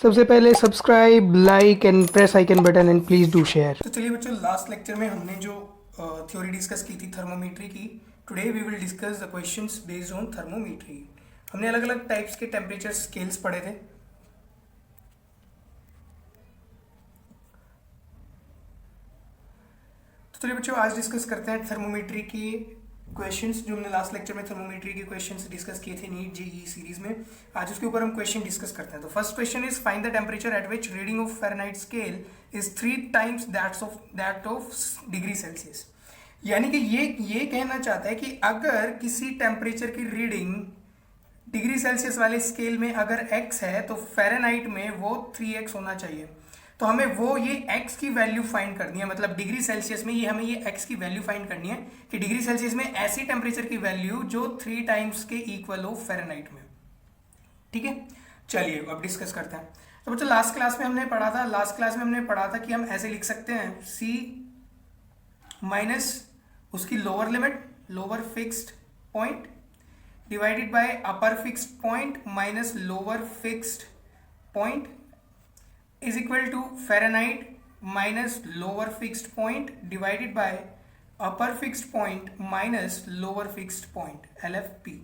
सबसे पहले subscribe, like and press icon button and please do share. तो चलिए बच्चों, लास्ट लेक्चर में हमने जो थ्योरी डिस्कस की थी थर्मोमीट्री की। Today we will discuss the questions based on thermometry. हमने अलग अलग टाइप्स के टेम्परेचर स्केल्स पढ़े थे। तो चलिए बच्चों, आज डिस्कस करते हैं थर्मोमीट्री की क्वेश्चंस जो हमने लास्ट लेक्चर में थर्मोमीट्री के क्वेश्चंस डिस्कस किए थे नीट जेईई सीरीज में। आज उसके ऊपर हम क्वेश्चन डिस्कस करते हैं। तो first question is find the temperature at which reading of Fahrenheit scale is 3 times that of degree Celsius. यानी कि ये कहना चाहता है कि अगर किसी टेम्परेचर की रीडिंग डिग्री सेल्सियस वाले स्केल में अगर x है तो फ़ारेनहाइट में वो 3x होना चाहिए। तो हमें वो ये x की वैल्यू फाइंड करनी है, मतलब डिग्री सेल्सियस में हमें ये x की वैल्यू फाइंड करनी है कि डिग्री सेल्सियस में ऐसी टेम्परेचर की वैल्यू जो 3 टाइम्स के इक्वल हो फ़ारेनहाइट में। ठीक है, चलिए अब डिस्कस करते हैं। तो बच्चों, लास्ट क्लास में हमने पढ़ा था कि हम ऐसे लिख सकते हैं c माइनस उसकी lower limit, lower fixed point, divided by upper fixed point minus lower fixed point is equal to Fahrenheit minus lower fixed point divided by upper fixed point minus lower fixed point LFP।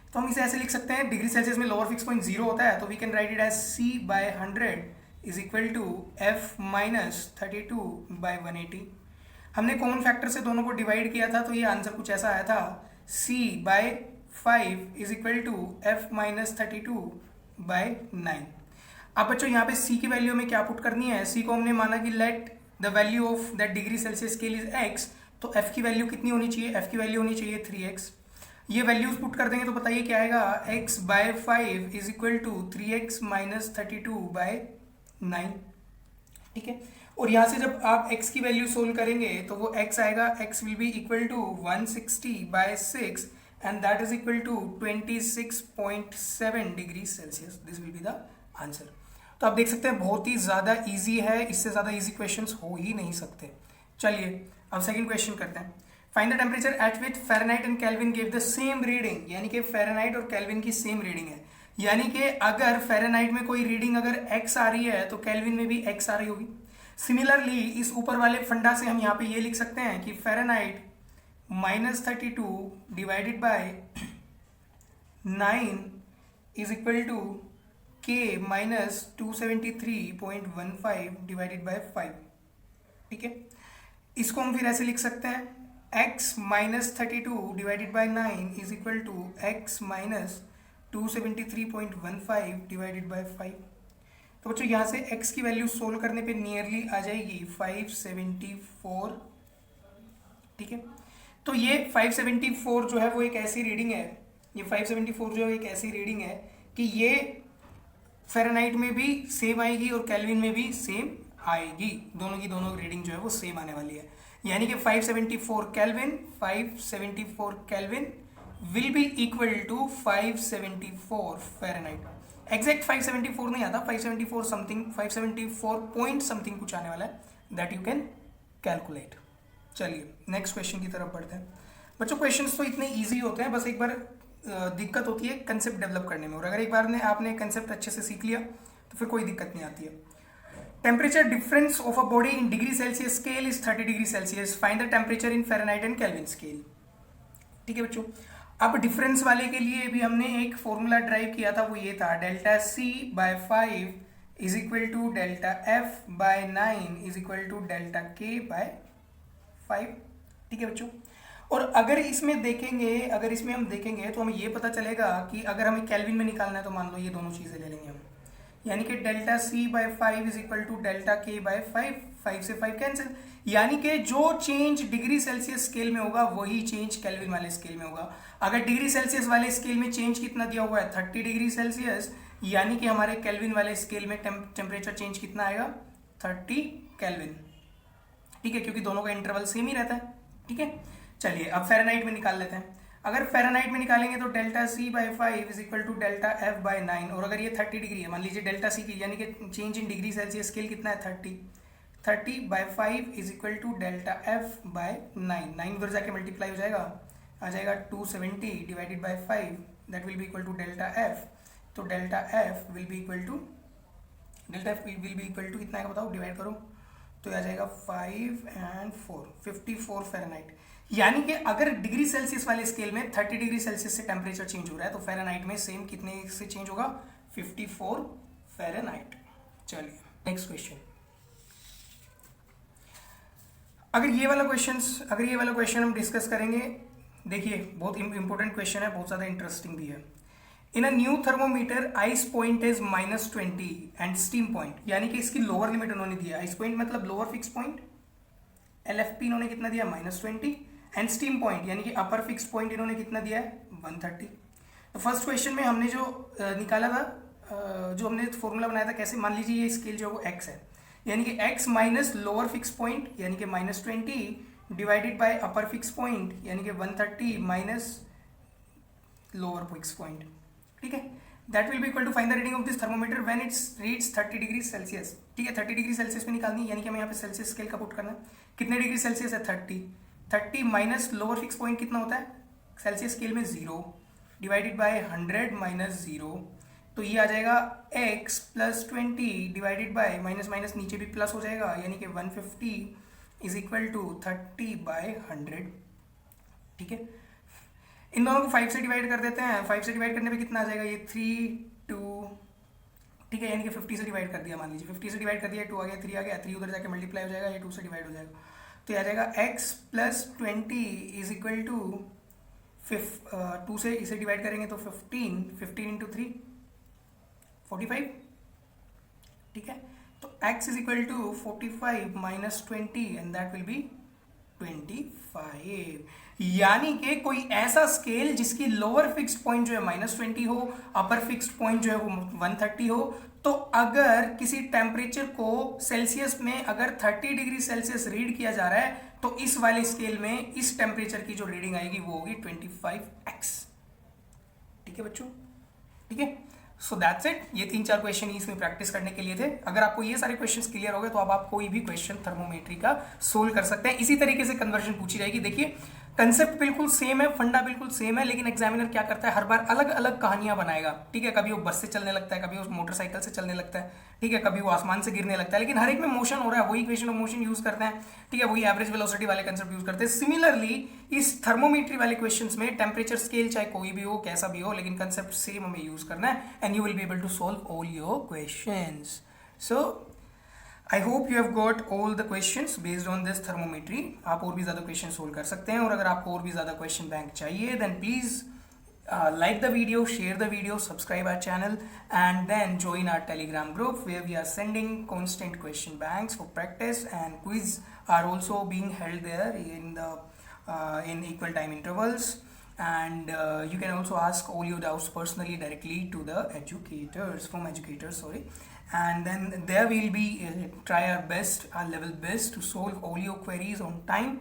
तो हम इसे ऐसे लिख सकते हैं, degree Celsius में lower fix point 0 होता है तो we can write it as C by 100 is equal to F minus 32 by 180। हमने कॉमन फैक्टर से दोनों को डिवाइड किया था तो ये आंसर कुछ ऐसा आया था, C by 5 is equal to F minus 32 by 9। अब बच्चों यहाँ पे C की वैल्यू में क्या पुट करनी है, C को हमने माना कि let the value of that degree Celsius scale is x, तो F की वैल्यू कितनी होनी चाहिए, F की वैल्यू होनी चाहिए 3x। ये वैल्यूज पुट कर देंगे तो बताइए क्या आएगा, x by 5 is equal to 3x minus 32 by 9। ठीक है, और यहाँ से जब आप x की वैल्यू सोल्व करेंगे तो वो x आएगा, x will be equal to 160 by 6 and that is equal to 26.7 degree Celsius. This will be the answer. तो आप देख सकते हैं बहुत ही ज़्यादा इजी है, इससे ज़्यादा इजी क्वेश्चंस हो ही नहीं सकते। चलिए अब सेकंड क्वेश्चन करते हैं। Find the temperature at which Fahrenheit and kelvin give the same reading. यानी कि फ़ारेनहाइट और केल्विन की सेम रीडिंग है, यानी कि अगर फ़ारेनहाइट में कोई रीडिंग अगर x आ रही है तो केल्विन में भी x आ रही होगी। सिमिलरली इस ऊपर वाले फंडा से हम यहाँ पे ये लिख सकते हैं कि Fahrenheit -32 divided by 9 is equal to K minus 273.15 divided by 5। ठीक है, इसको हम फिर ऐसे लिख सकते हैं, x minus 32 divided by 9 is equal to x minus 273.15 divided by 5। तो बच्चों यहाँ से x की वैल्यू सोल्व करने पे नियरली आ जाएगी 574। ठीक है, तो ये 574 जो है वो एक ऐसी रीडिंग है, ये 574 जो है एक ऐसी रीडिंग है कि ये फ़ारेनहाइट में भी सेम आएगी और केल्विन में भी सेम आएगी, दोनों की दोनों रीडिंग जो है वो सेम आने वाली है। यानी कि 574 kelvin will be equal to 574 Fahrenheit. Exact 574 नहीं आता, 574 समथिंग, 574 पॉइंट समथिंग कुछ आने वाला है, दैट यू कैन कैलकुलेट। चलिए नेक्स्ट क्वेश्चन की तरफ बढ़ते हैं। बच्चों क्वेश्चंस तो इतने ईजी होते हैं, बस एक बार दिक्कत होती है कंसेप्ट डेवलप करने में, और अगर एक बार आपने कंसेप्ट अच्छे से सीख लिया तो फिर कोई दिक्कत नहीं आती है। Temperature difference of a body in degree Celsius scale is 30 degree Celsius, find the temperature in Fahrenheit and kelvin scale. ठीक है बच्चों, अब डिफरेंस वाले के लिए भी हमने एक फॉर्मूला ड्राइव किया था, वो ये था delta C by 5 is equal to delta F by 9 is equal to delta K by 5। ठीक है बच्चों, और अगर इसमें हम देखेंगे तो हमें ये पता चलेगा कि अगर हमें केल्विन में निकालना है तो मान लो ये दोनों चीज़ें ले लेंगे हम, यानी कि delta C by 5 is equal to delta K by 5, 5 से 5 कैंसिल, यानी कि जो चेंज डिग्री सेल्सियस स्केल में होगा वही चेंज केल्विन वाले स्केल में होगा। अगर डिग्री सेल्सियस वाले स्केल में चेंज कितना दिया हुआ है 30 डिग्री सेल्सियस, यानी कि हमारे केल्विन वाले स्केल में टेम्परेचर चेंज कितना आएगा 30 केल्विन। ठीक है, क्योंकि दोनों का इंटरवल सेम ही रहता है। ठीक है, चलिए अब फ़ारेनहाइट में निकाल लेते हैं। अगर फ़ारेनहाइट में निकालेंगे तो delta C by 5 is equal to delta F by 9, और अगर ये 30 डिग्री है, मान लीजिए डेल्टा C की, यानी कि change in degree Celsius scale कितना है 30 by 5 is equal to delta F by 9 उधर जाके मल्टीप्लाई हो जाएगा, आ जाएगा 270 डिवाइडेड by 5, that will be equal to delta F, तो delta F will be equal to delta F will be equal to कितना है बताओ, डिवाइड करो तो आ जाएगा 5 and 4 54 फ़ारेनहाइट। यानी कि अगर डिग्री सेल्सियस वाले स्केल में 30 डिग्री सेल्सियस से टेम्परेचर चेंज हो रहा है तो फ़ारेनहाइट में सेम कितने से चेंज होगा, 54 फ़ारेनहाइट। चलिए नेक्स्ट क्वेश्चन। अगर ये वाला क्वेश्चन हम डिस्कस करेंगे, देखिए बहुत इंपॉर्टेंट क्वेश्चन है, बहुत ज़्यादा इंटरेस्टिंग भी है। In a new thermometer ice point is -20 and steam point, यानी कि इसकी लोअर लिमिट उन्होंने दिया, आइस पॉइंट मतलब लोअर फिक्स पॉइंट, LFP इन्होंने कितना दिया -20 एंड स्टीम पॉइंट यानी कि अपर फिक्स पॉइंट इन्होंने कितना दिया है 130। तो फर्स्ट क्वेश्चन में हमने जो निकाला था, जो हमने फॉर्मूला बनाया था, कैसे मान लीजिए ये स्केल जो है वो x है, यानी कि x minus lower fix point यानी कि -20 divided by upper fix point यानी कि 130 माइनस लोअर फिक्स पॉइंट, ठीक है। That will be equal to find the reading of this thermometer when it's reads 30 degree Celsius, ठीक है। 30 डिग्री सेल्सियस में निकालनी है, यानी कि हमें यहाँ पे सेल्सियस स्केल का पुट करना है। कितने डिग्री सेल्सियस है 30 माइनस लोअर फिक्स पॉइंट कितना होता है सेल्सियस स्केल में 0 डिवाइडेड बाय 100 माइनस 0, तो ये आ जाएगा x plus 20 divided bye minus minus नीचे भी प्लस हो जाएगा, यानी कि 150 इज इक्वल टू 30 बाय 100, ठीक है। इन दोनों को 5 से डिवाइड कर देते हैं, 5 से डिवाइड करने पे कितना आ जाएगा, ये 3 2, ठीक है, यानी कि 50 से डिवाइड कर दिया, मान लीजिए 50 से डिवाइड कर दिया, 2 आ गया, 3 आ गया, 3 उधर जाके मल्टीप्लाई हो जाएगा, ये 2 से डिवाइड हो जाएगा, तो ये आ जाएगा x plus 20 is equal to 2 से इसे डिवाइड करेंगे तो 15 इंटू 3 45, ठीक है। तो x is equal to 45 minus 20 and that will be 25, यानी कि कोई ऐसा स्केल जिसकी लोअर फिक्स्ड पॉइंट जो है -20 हो, अपर फिक्स्ड पॉइंट जो है वो 130 हो, तो अगर किसी टेम्परेचर को सेल्सियस में अगर 30 डिग्री सेल्सियस रीड किया जा रहा है तो इस वाले स्केल में इस टेम्परेचर की जो रीडिंग आएगी वो होगी 25x, ठीक है बच्चों, ठीक है। सो दैट्स इट, ये 3-4 क्वेश्चन ही इसमें प्रैक्टिस करने के लिए थे। अगर आपको ये सारे क्वेश्चंस क्लियर हो गए तो अब आप कोई भी क्वेश्चन थर्मोमेट्री का सोल्व कर सकते हैं। इसी तरीके से कन्वर्जन पूछी जाएगी। देखिए कंसेप्ट बिल्कुल सेम है, फंडा बिल्कुल सेम है, लेकिन एग्जामिनर क्या करता है, हर बार अलग अलग कहानियां बनाएगा, ठीक है। कभी वो बस से चलने लगता है, कभी वो मोटरसाइकिल से चलने लगता है, ठीक है, कभी वो आसमान से गिरने लगता है, लेकिन हर एक में मोशन हो रहा है, वही इक्वेशन ऑफ मोशन यूज करते हैं, ठीक है, वही एवरेज वेलोसिटी वाले कंसेप्ट यूज करते हैं। सिमिलरली इस थर्मोमेट्री वाले क्वेश्चंस में टेम्परेचर स्केल चाहे कोई भी हो, कैसा भी हो, लेकिन कंसेप्ट सेम हमें यूज करना है and you will be able to solve all your questions. So I hope you have got all the questions based on this thermometry. आप और भी ज़्यादा क्वेश्चन सोल्व कर सकते हैं, और अगर आपको और भी ज़्यादा क्वेश्चन बैंक चाहिए then please like the video, share the video, subscribe our channel and then join our telegram group where we are sending constant question banks for practice, and quiz are also being held there in the in equal time intervals, and you can also ask all your doubts personally directly to the educators, and then there we'll be try our best, our level best to solve all your queries on time,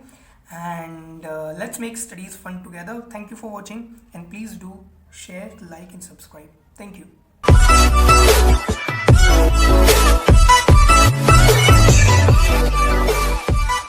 and let's make studies fun together. Thank you for watching, and please do share, like and subscribe. Thank you.